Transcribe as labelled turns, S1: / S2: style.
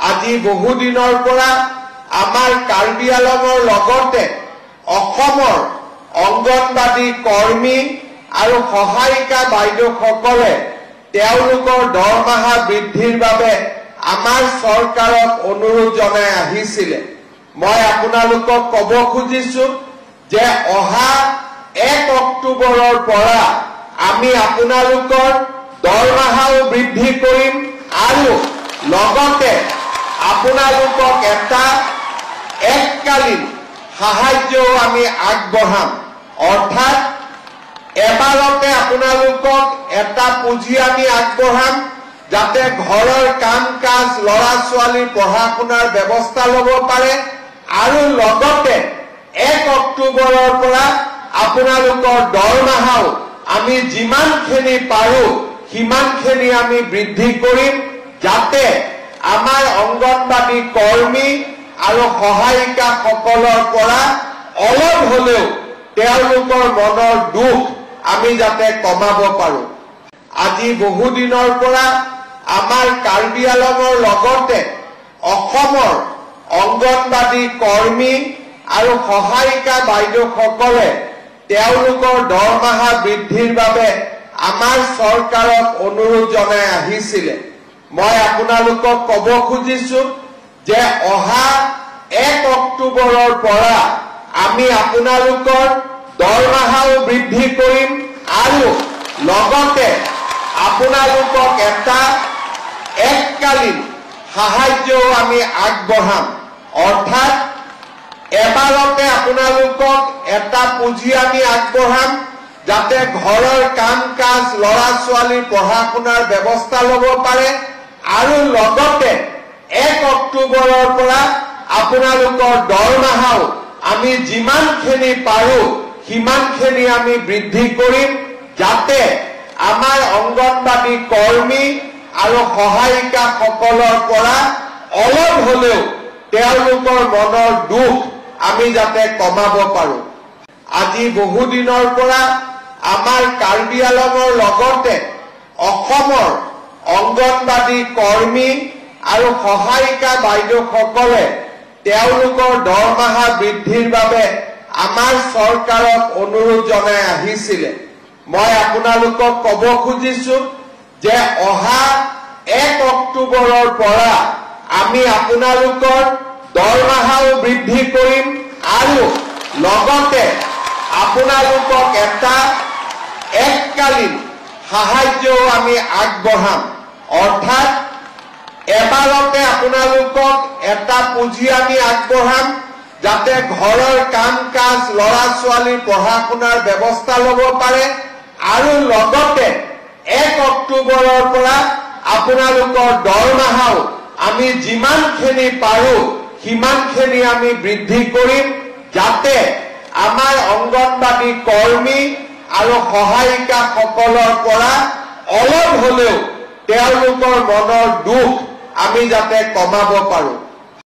S1: আজি বহুদিনৰ পৰা আমাৰ কাৰ্বি আংলঙৰ লগতে অসমৰ অংগনবাদী কৰ্মী আৰু সহায়িকা বাইদেউসকলে তেওঁলোকৰ দৰমহা বৃদ্ধিৰ বাবে আমাৰ চৰকাৰক অনুৰোধ জনাই আহিছিলে। মই আপোনালোকক ক'ব খুজিছো যে অহা 1 অক্টোবৰৰ পৰা আমি আপোনালোকৰ দৰমহাও বৃদ্ধি কৰিম আৰু লগতে আপোনালোকক এটা এককালীন সাহায্যও আমি আগবঢ়াম। অৰ্থাৎ এবাৰতে আপোনালোকক এটা পুঁজি আমি আগবঢ়াম যাতে ঘৰৰ কাম কাজ ল'ৰা ছোৱালীৰ পঢ়া শুনাৰ ব্যৱস্থা ল'ব পাৰে আৰু লগতে 1 অক্টোবৰৰ পৰা আপোনালোকৰ দৰমহাও আমি যিমানখিনি পাৰো সিমানখিনি আমি বৃদ্ধি কৰিম যাতে আমাৰ অংগনবাদী কৰ্মী আৰু সহায়িকাসকলৰ পৰা অলপ হ'লেও তেওঁলোকৰ মনৰ দুখ আমি যাতে কমাব পাৰো। আজি বহুদিনৰ পৰা আমাৰ কাৰ্বি আংলঙৰ লগতে অসমৰ অংগনবাদী কৰ্মী আৰু সহায়িকা বাইদেউসকলে তেওঁলোকৰ দৰমহা বৃদ্ধিৰ বাবে আমাৰ চৰকাৰক অনুৰোধ জনাই আহিছিলে। মই আপোনালোকক ক'ব খুজিছো যে অহা 1 অক্টোবৰৰ পৰা আমি আপোনালোকৰ দৰমহাও বৃদ্ধি কৰিম আৰু লগতে আপোনালোকক এটা এককালীন সাহায্যও আমি আগবঢ়াম। অৰ্থাৎ এবাৰতে আপোনালোকক এটা পুঁজি আমি আগবঢ়াম যাতে ঘৰৰ কাম কাজ ল'ৰা ছোৱালীৰ পঢ়া শুনাৰ ব্যৱস্থা ল'ব পাৰে আৰু লগতে 1 অক্টোবৰৰ পৰা আপোনালোকৰ দৰমহাও আমি যিমানখিনি পাৰো সিমানখিনি আমি বৃদ্ধি কৰিম যাতে আমাৰ অংগনবাদী কৰ্মী আৰু সহায়িকাসকলৰ পৰা অলপ হ'লেও তেওঁলোকৰ মনৰ দুখ আমি যাতে কমাব পাৰো। আজি বহুদিনৰ পৰা আমাৰ কাৰ্বি আংলঙৰ লগতে অসমৰ অংগনবাদী কৰ্মী আৰু সহায়িকা বাইদেউসকলে তেওঁলোকৰ দৰমহা বৃদ্ধিৰ বাবে আমাৰ চৰকাৰক অনুৰোধ জনাই আহিছিলে। মই আপোনালোকক ক'ব খুজিছো যে অহা 1 অক্টোবৰৰ পৰা আমি আপোনালোকৰ দৰমহাও বৃদ্ধি কৰিম আৰু লগতে আপোনালোকক এটা এককালীন সাহায্যও আমি আগবঢ়াম। অৰ্থাৎ এবাৰতে আপোনালোকক এটা পুঁজি আমি আগবঢ়াম যাতে ঘৰৰ কাম কাজ ল'ৰা ছোৱালীৰ পঢ়া শুনাৰ ব্যৱস্থা ল'ব পাৰে আৰু লগতে 1 অক্টোবৰৰ পৰা আপোনালোকৰ দৰমহাও আমি যিমানখিনি পাৰো সিমানখিনি আমি বৃদ্ধি কৰিম যাতে আমাৰ অংগনবাদী কৰ্মী আৰু সহায়িকাসকলৰ পৰা অলপ হ'লেও তেওঁলোকৰ মনৰ দুখ আমি যাতে কমাব পাৰো।